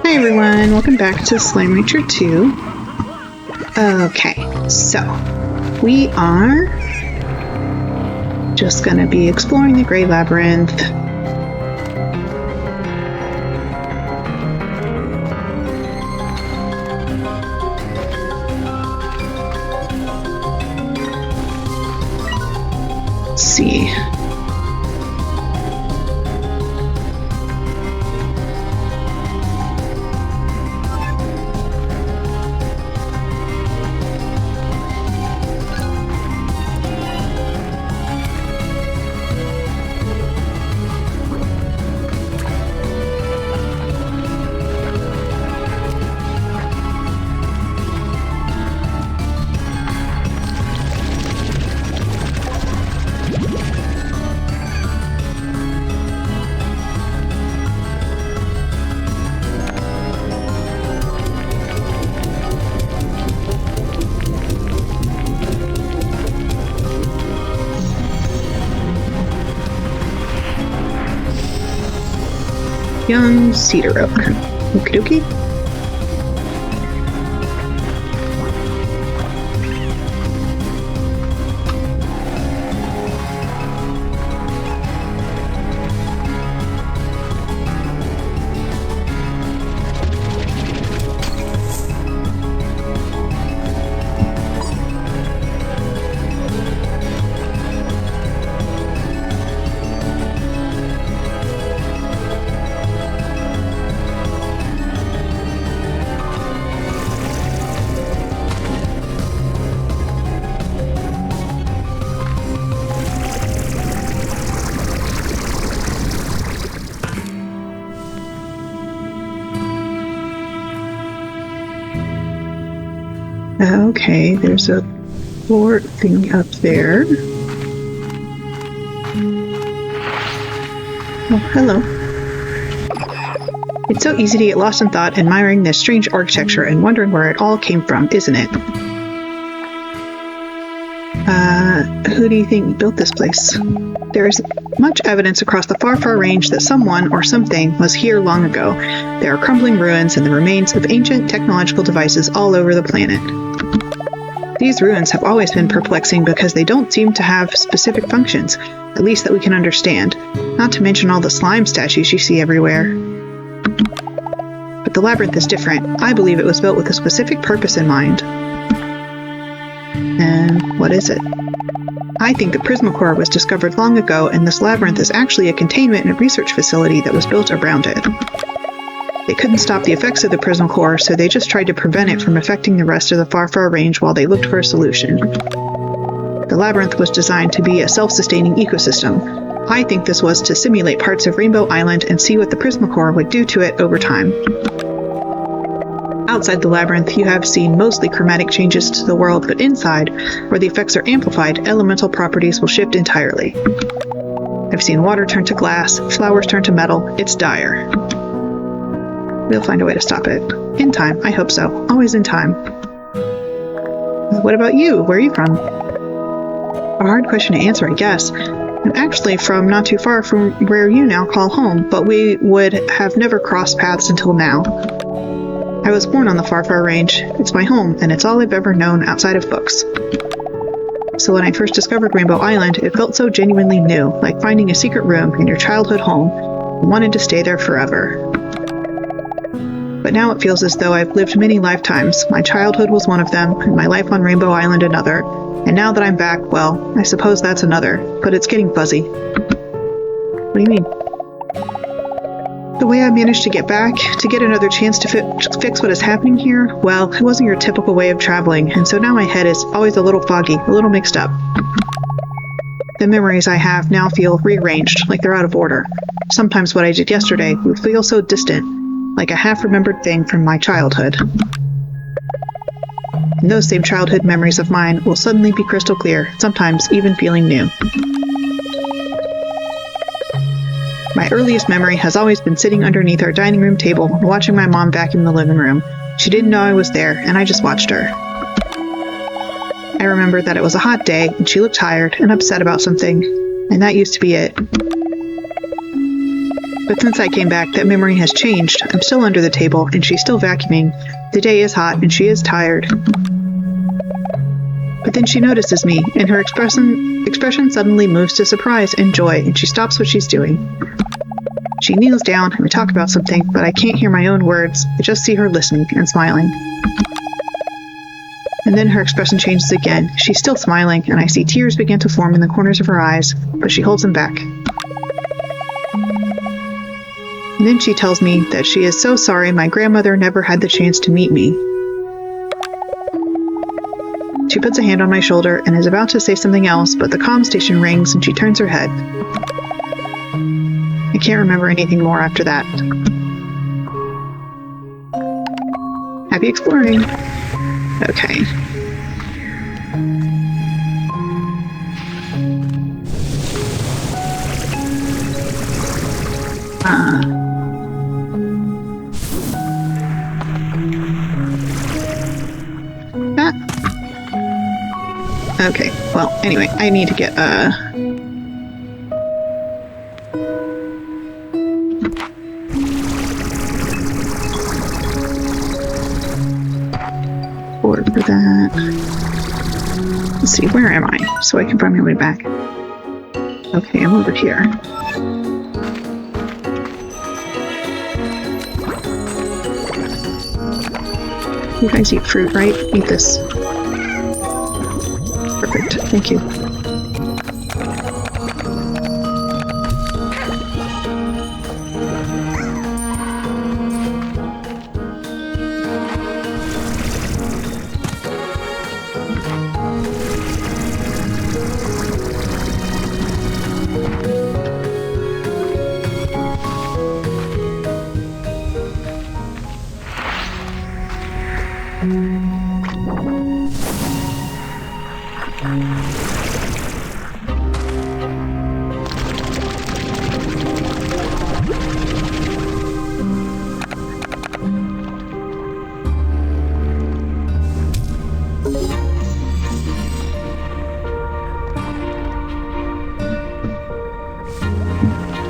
Hi everyone, welcome back to Slime Rancher 2. Okay, so we are just gonna be exploring the Grey Labyrinth. Let's see. Young cedar oak. Okie dokie. Okay, there's a plort thing up there. Oh, hello. It's so easy to get lost in thought admiring this strange architecture and wondering where it all came from, isn't it? Who do you think built this place? There is much evidence across the far range that someone or something was here long ago. There are crumbling ruins and the remains of ancient technological devices all over the planet. These ruins have always been perplexing because they don't seem to have specific functions, at least that we can understand, not to mention all the slime statues you see everywhere. But the labyrinth is different. I believe it was built with a specific purpose in mind. And what is it? I think the Prismacore was discovered long ago, and this labyrinth is actually a containment and research facility that was built around it. They couldn't stop the effects of the Prismacore, so they just tried to prevent it from affecting the rest of the far range while they looked for a solution. The labyrinth was designed to be a self-sustaining ecosystem. I think this was to simulate parts of Rainbow Island and see what the Prismacore would do to it over time. Outside the labyrinth, you have seen mostly chromatic changes to the world, but inside, where the effects are amplified, elemental properties will shift entirely. I've seen water turn to glass, flowers turn to metal. It's dire. We'll find a way to stop it. In time, I hope so. Always in time. What about you? Where are you from? A hard question to answer, I guess. I'm actually from not too far from where you now call home, but we would have never crossed paths until now. I was born on the far range. It's my home, and it's all I've ever known outside of books. So when I first discovered Rainbow Island, it felt so genuinely new, like finding a secret room in your childhood home. I wanted to stay there forever. But now it feels as though I've lived many lifetimes. My childhood was one of them, and my life on Rainbow Island another. And now that I'm back, well, I suppose that's another, but it's getting fuzzy. What do you mean? The way I managed to get back, to get another chance to fix what is happening here, well, it wasn't your typical way of traveling, and so now my head is always a little foggy, a little mixed up. The memories I have now feel rearranged, like they're out of order. Sometimes what I did yesterday will feel so distant, like a half-remembered thing from my childhood. And those same childhood memories of mine will suddenly be crystal clear, sometimes even feeling new. My earliest memory has always been sitting underneath our dining room table, watching my mom vacuum the living room. She didn't know I was there, and I just watched her. I remember that it was a hot day, and she looked tired and upset about something, and that used to be it. But since I came back, that memory has changed. I'm still under the table, and she's still vacuuming. The day is hot, and she is tired. But then she notices me, and her expression suddenly moves to surprise and joy, and she stops what she's doing. She kneels down, and we talk about something, but I can't hear my own words. I just see her listening and smiling. And then her expression changes again. She's still smiling, and I see tears begin to form in the corners of her eyes, but she holds them back. And then she tells me that she is so sorry my grandmother never had the chance to meet me. She puts a hand on my shoulder and is about to say something else, but the comm station rings and she turns her head. I can't remember anything more after that. Happy exploring! Okay. Okay, well, anyway, I need to get, board for that. Let's see, where am I? So I can find my way back. Okay, I'm over here. You guys eat fruit, right? Eat this. Perfect, thank you.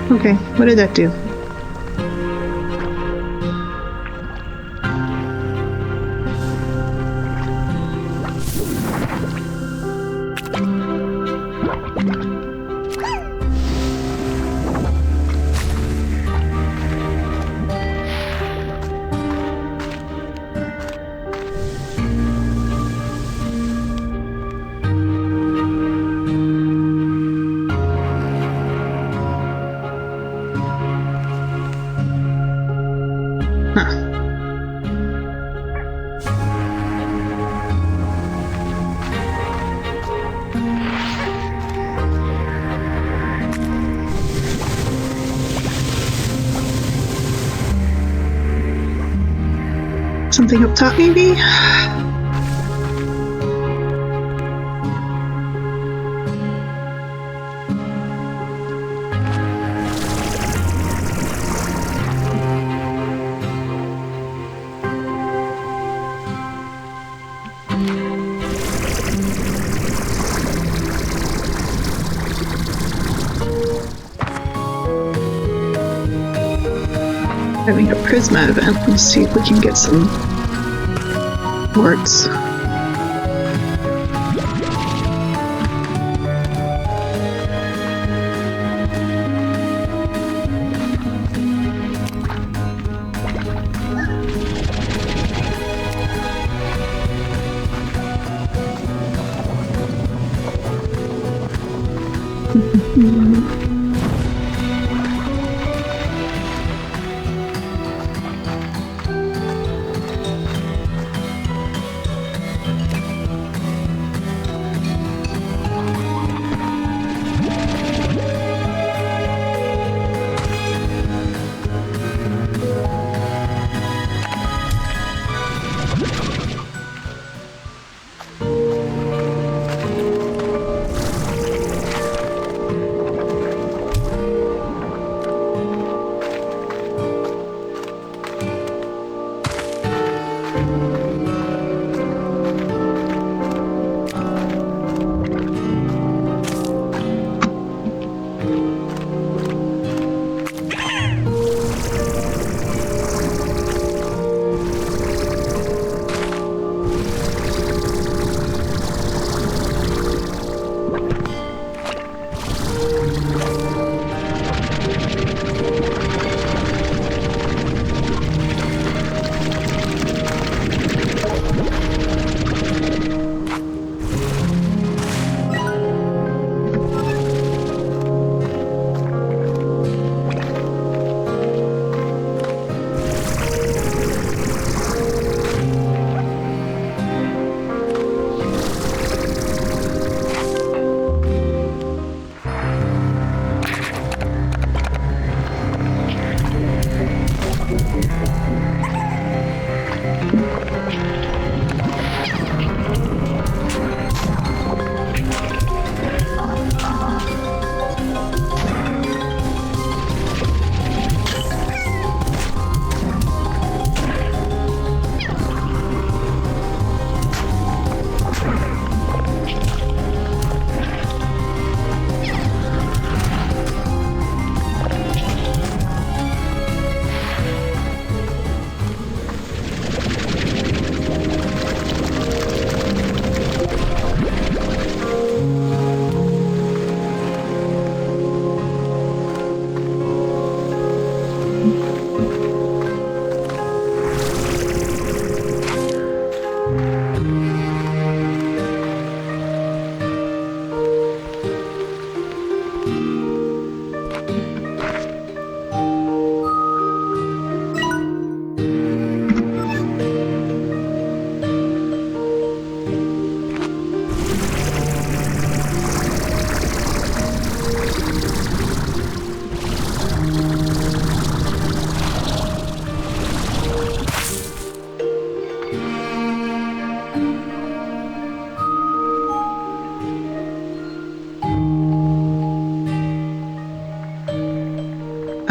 Okay, what did that do? Something up top, maybe? Having a Prisma event. Let's see if we can get some plorts.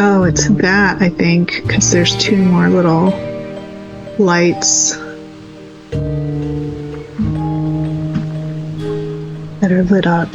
Oh, it's that, I think, because there's two more little lights that are lit up.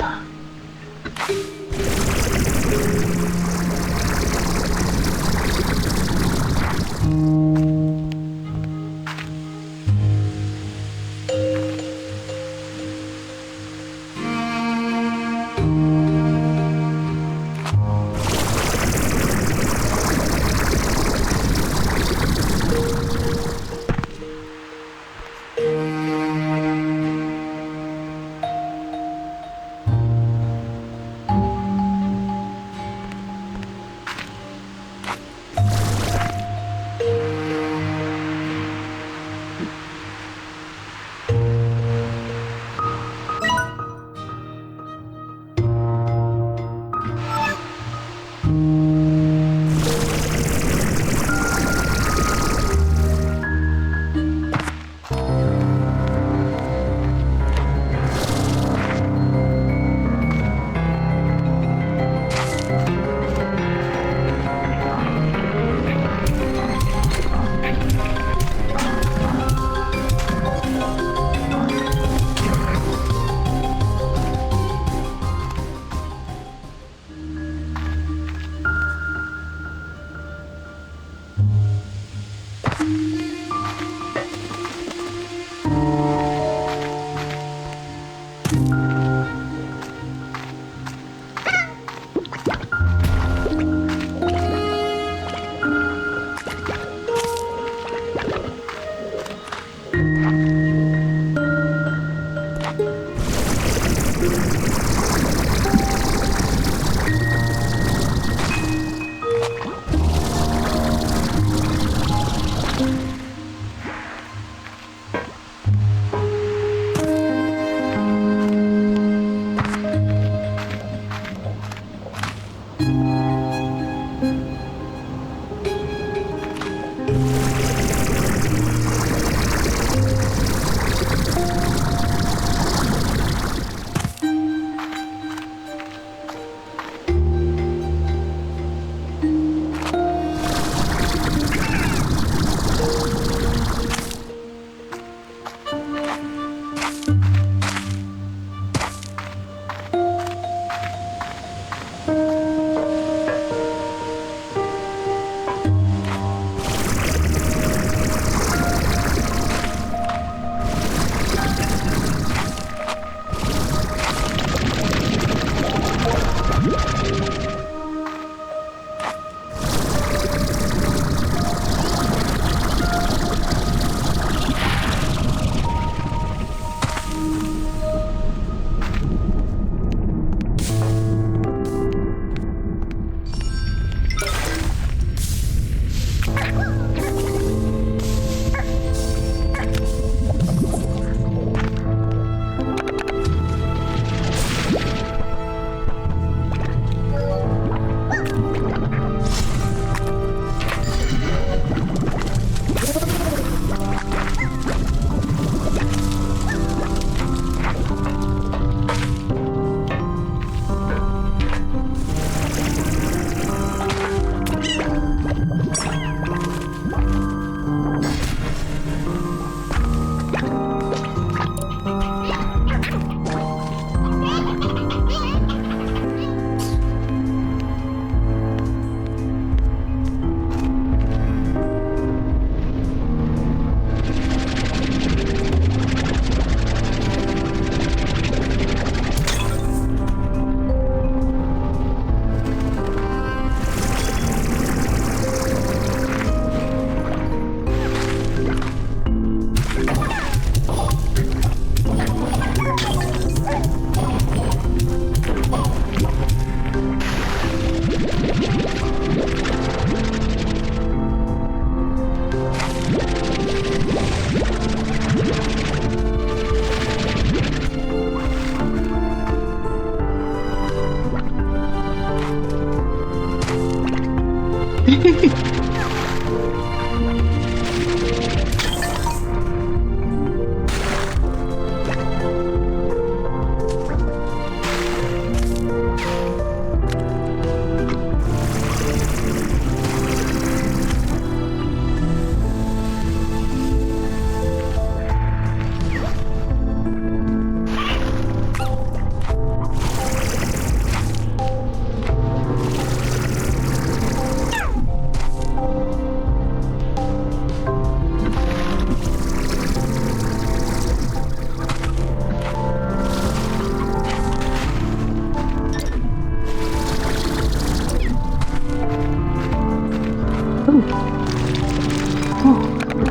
Oh,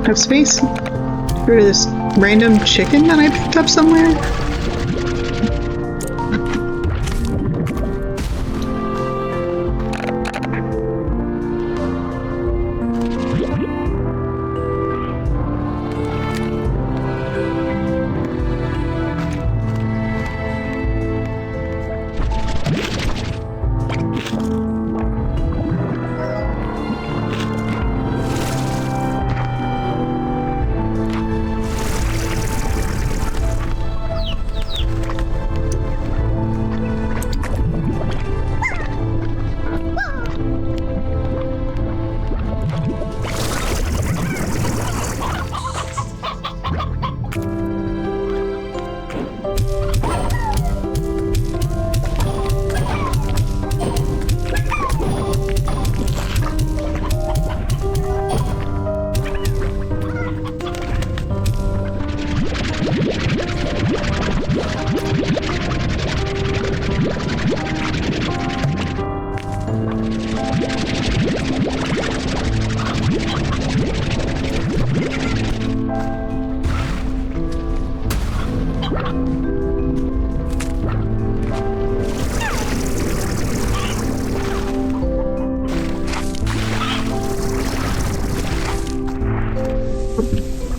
have space. Get rid of this random chicken that I picked up somewhere.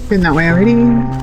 Been that way already.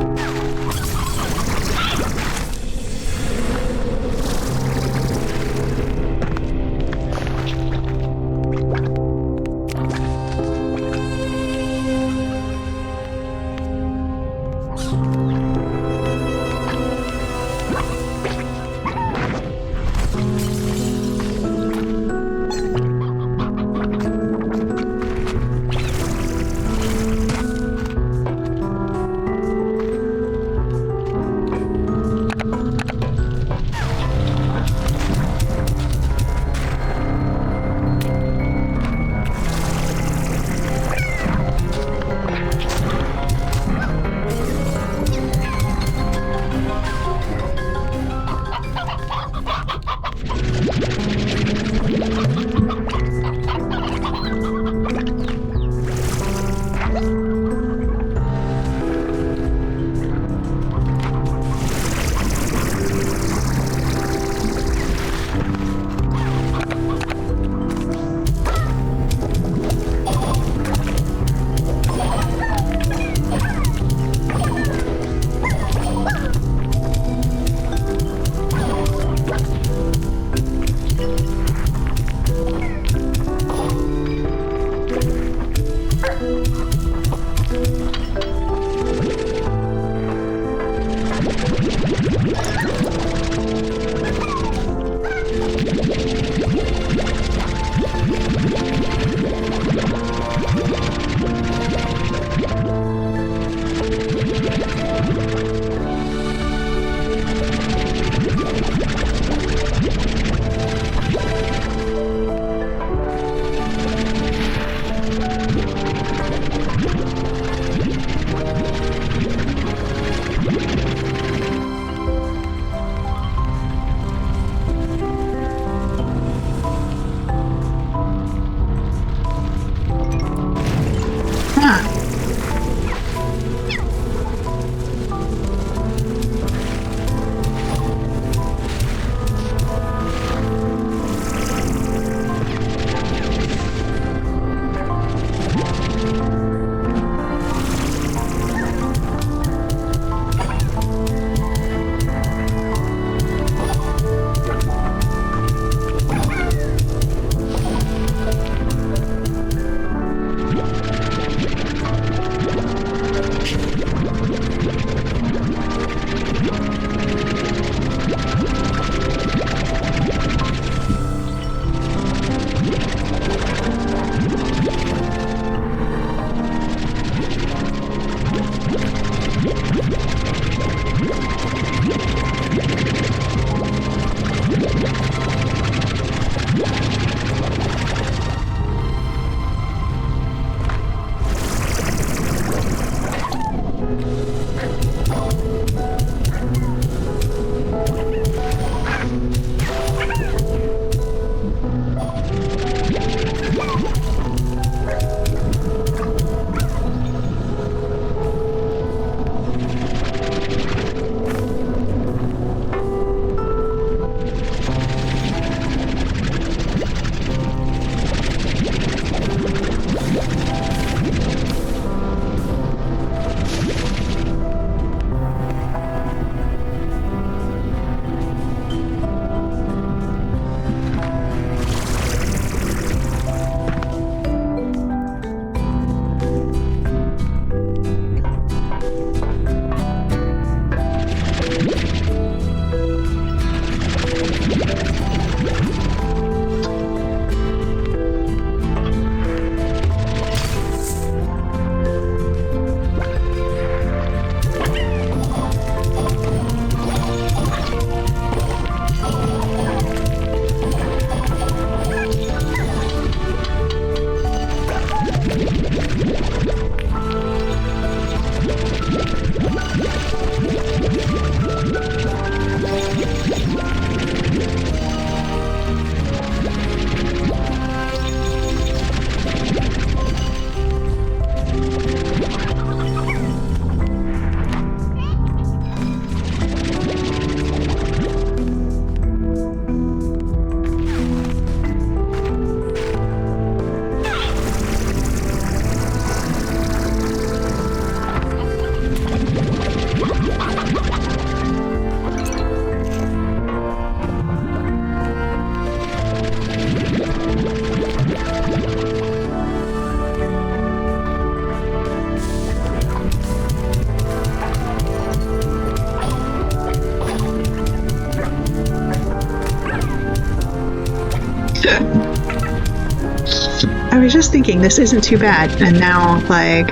was just thinking this isn't too bad, and now, like,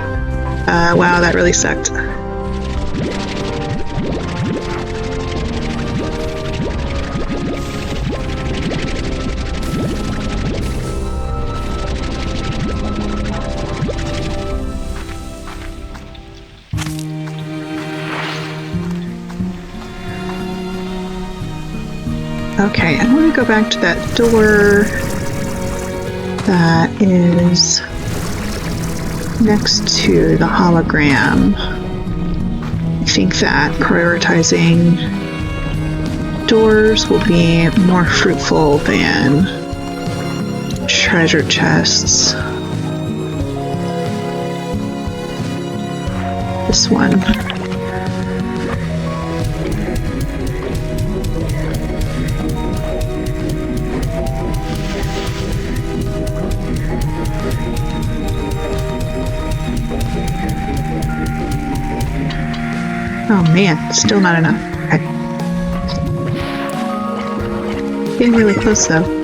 wow, that really sucked. Okay, I want to go back to that door that is next to the hologram. I think that prioritizing doors will be more fruitful than treasure chests. This one. Oh man, still not enough. Okay. Getting really close though.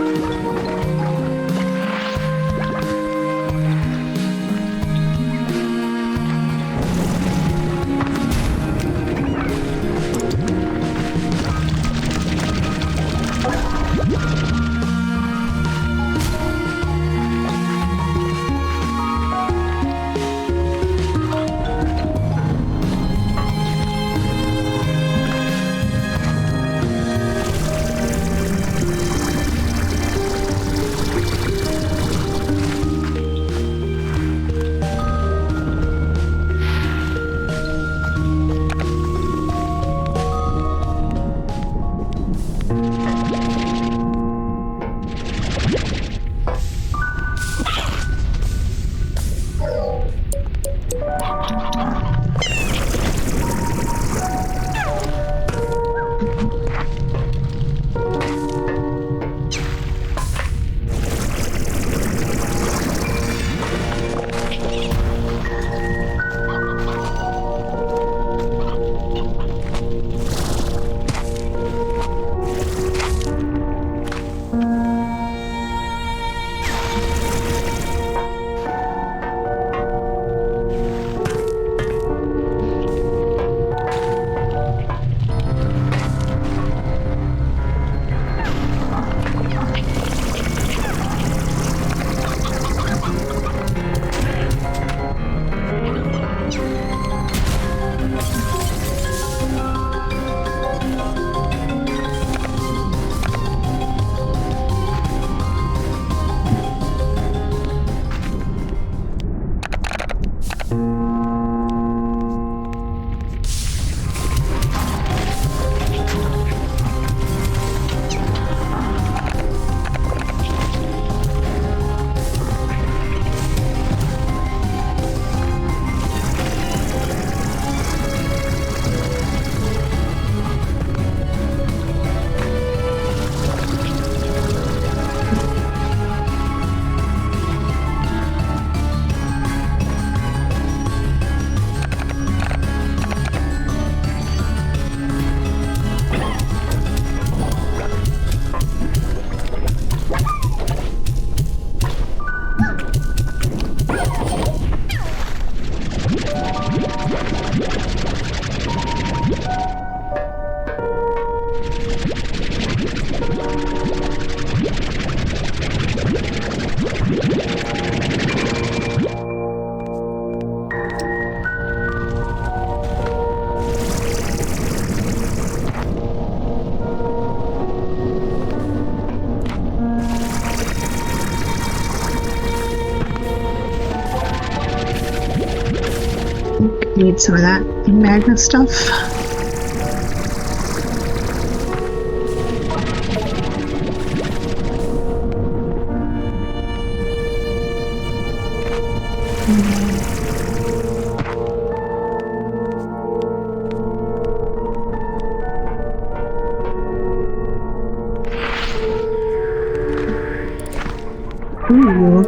Need some of that magma stuff. Ooh.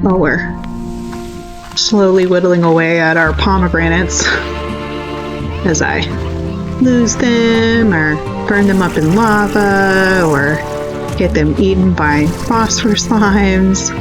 Oh, we're slowly whittling away at our pomegranates as I lose them or burn them up in lava or get them eaten by phosphor slimes.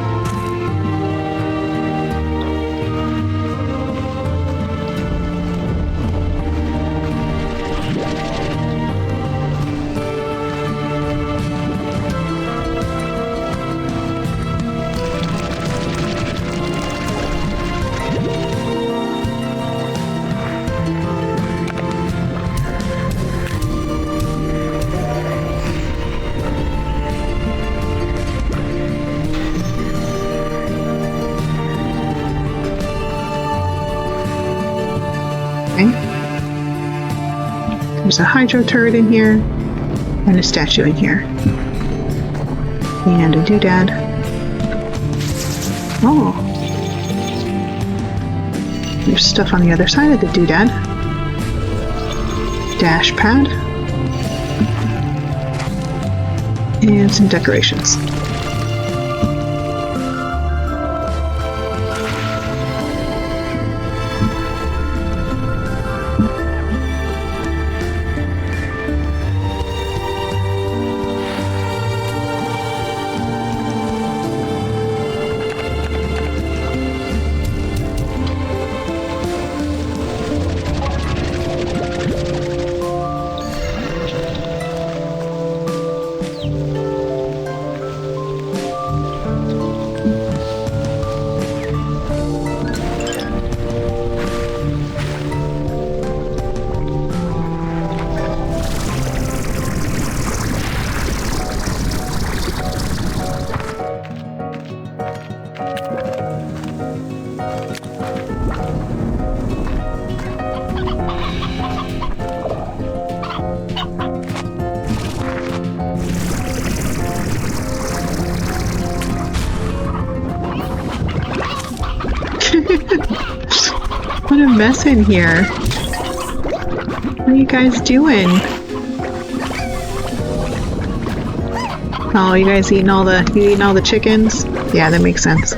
There's a hydro turret in here, and a statue in here. And a doodad. Oh. There's stuff on the other side of the doodad. Dash pad. And some decorations. What a mess in here. What are you guys doing? Oh, you guys eating all the chickens? Yeah, that makes sense.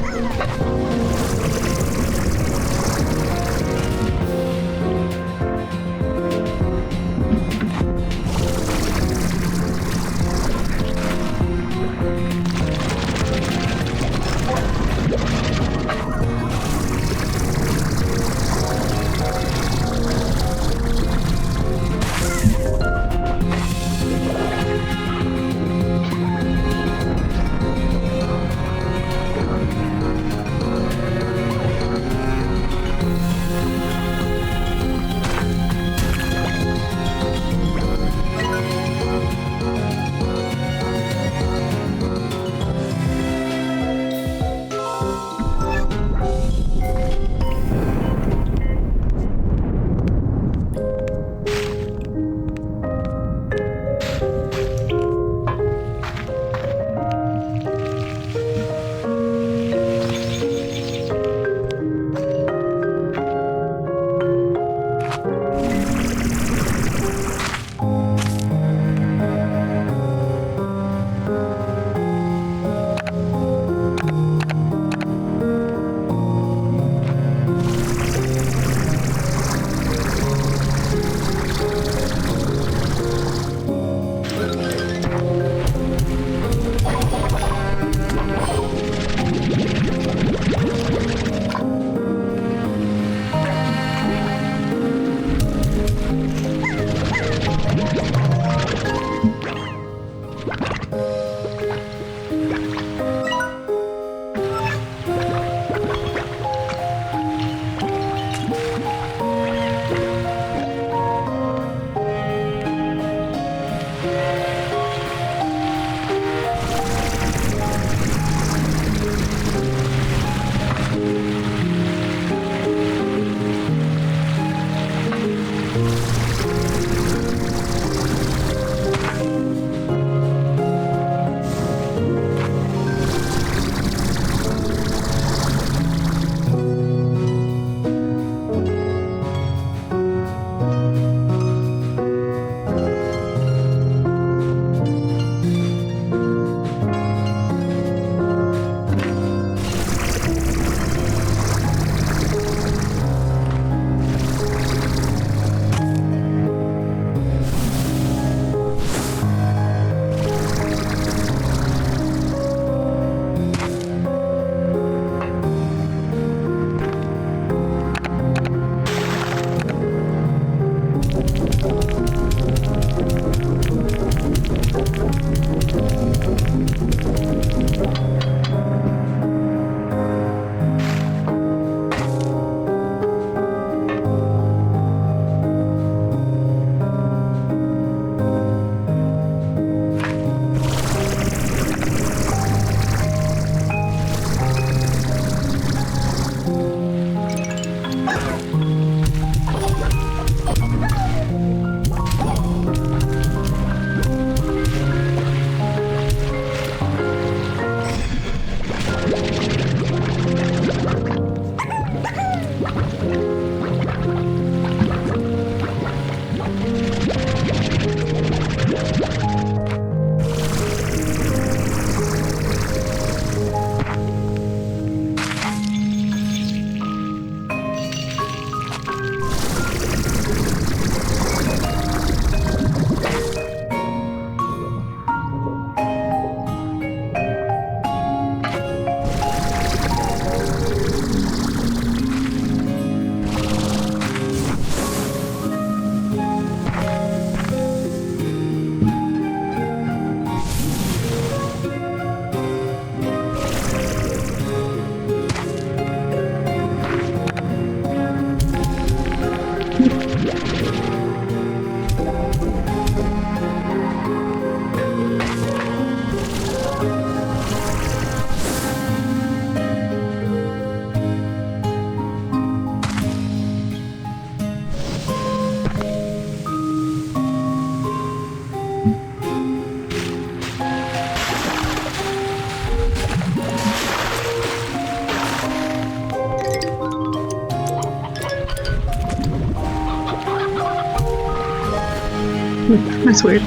That's weird.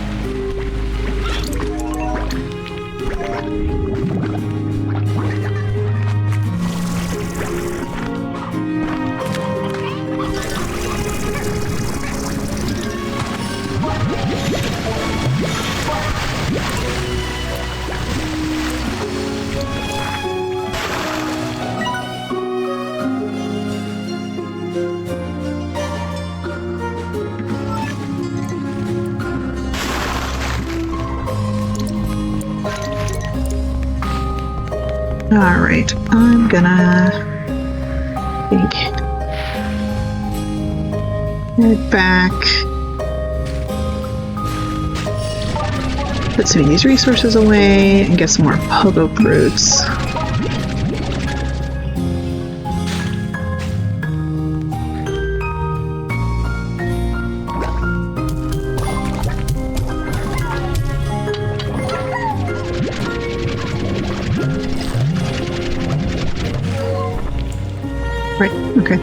Alright, I'm gonna think. Head back. Put some of these resources away and get some more pogo fruits. Right, okay.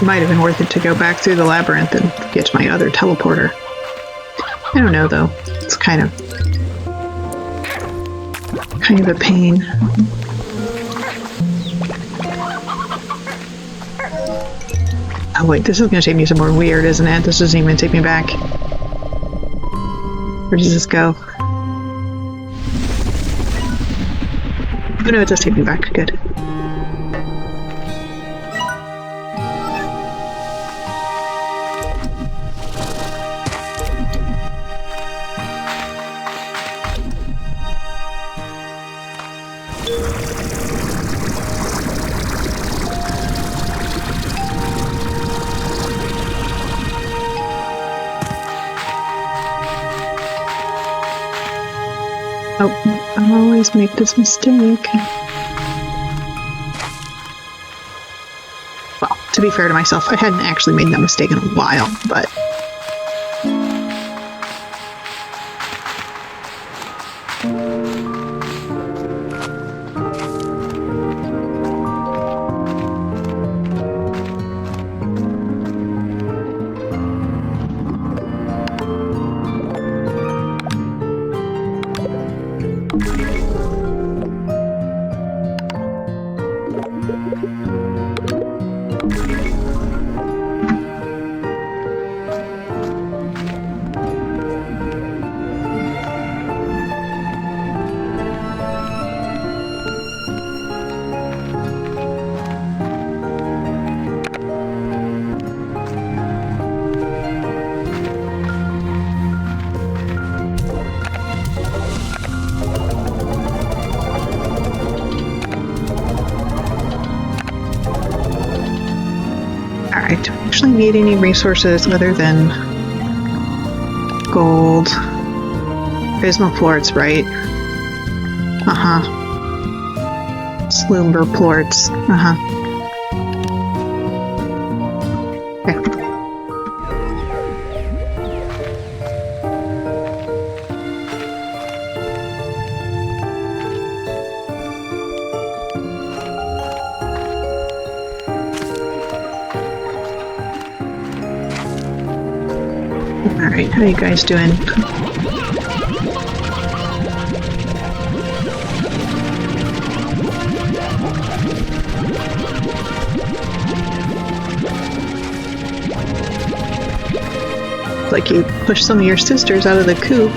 Might have been worth it to go back through the labyrinth and get to my other teleporter. I don't know though. It's kind of a pain. Oh wait, this is going to take me somewhere weird, isn't it? This doesn't even take me back. Where does this go? Oh no, it does take me back. Good. Oh, I always make this mistake. Well, to be fair to myself, I hadn't actually made that mistake in a while, but... Alright, do we actually need any resources other than gold? Abysmal plorts, right? Uh-huh. Slumber plorts. Uh-huh. Okay. Alright, how you guys doing? Like you pushed some of your sisters out of the coop.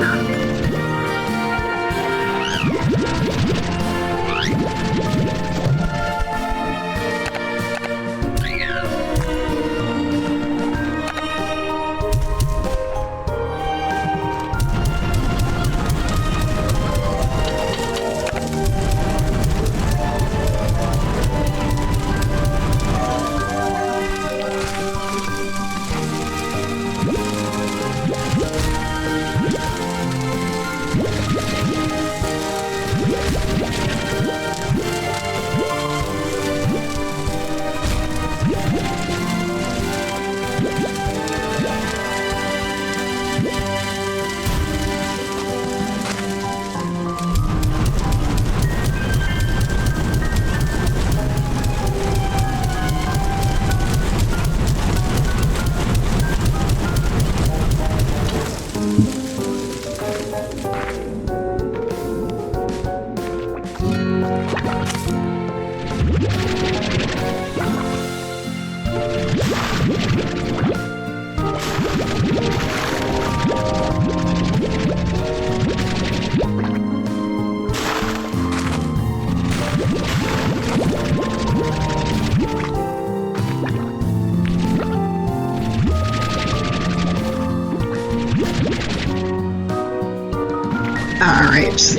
Alright.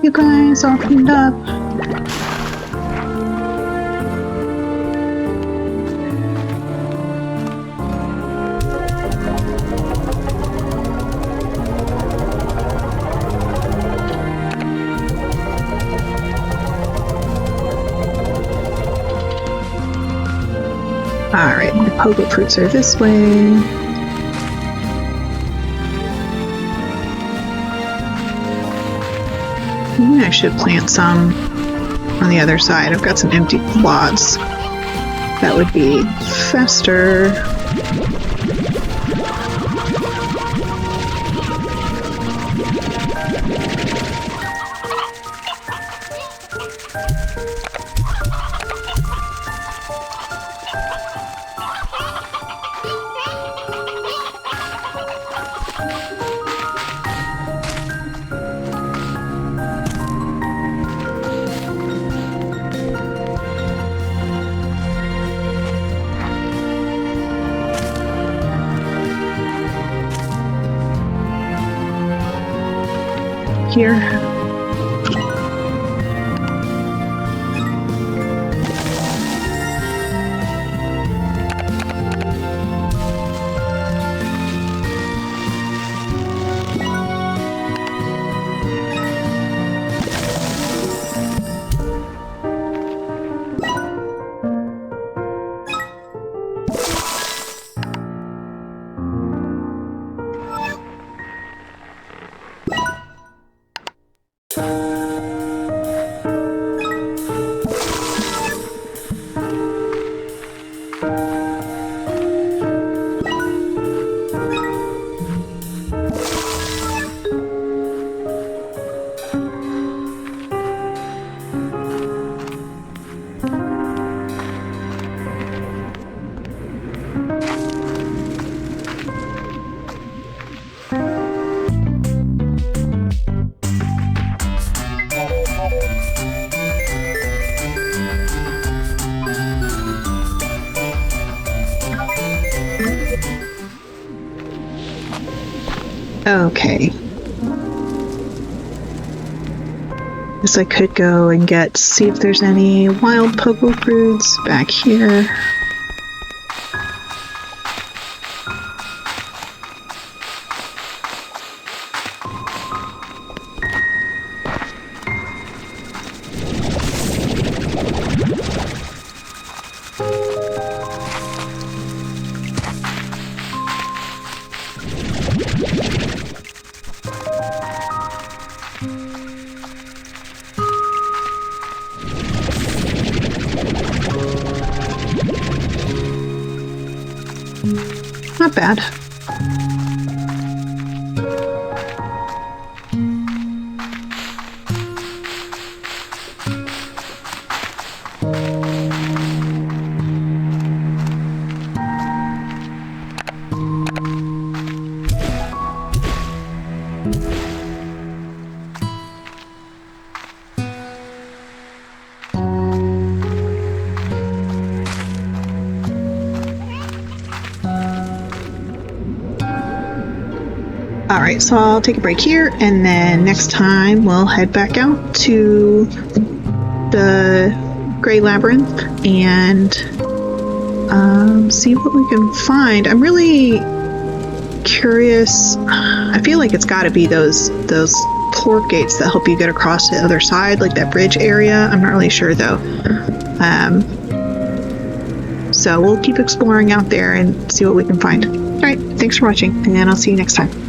You guys all cleaned up? Alright, the pogo fruits are this way. Maybe I should plant some on the other side. I've got some empty plots. That would be faster. Here. Okay. Guess I could go and see if there's any wild pogo fruits back here. not bad. Alright, so I'll take a break here, and then next time we'll head back out to the Grey Labyrinth and see what we can find. I'm really curious. I feel like it's got to be those plort gates that help you get across to the other side, like that bridge area. I'm not really sure though. So we'll keep exploring out there and see what we can find. Alright, thanks for watching, and I'll see you next time.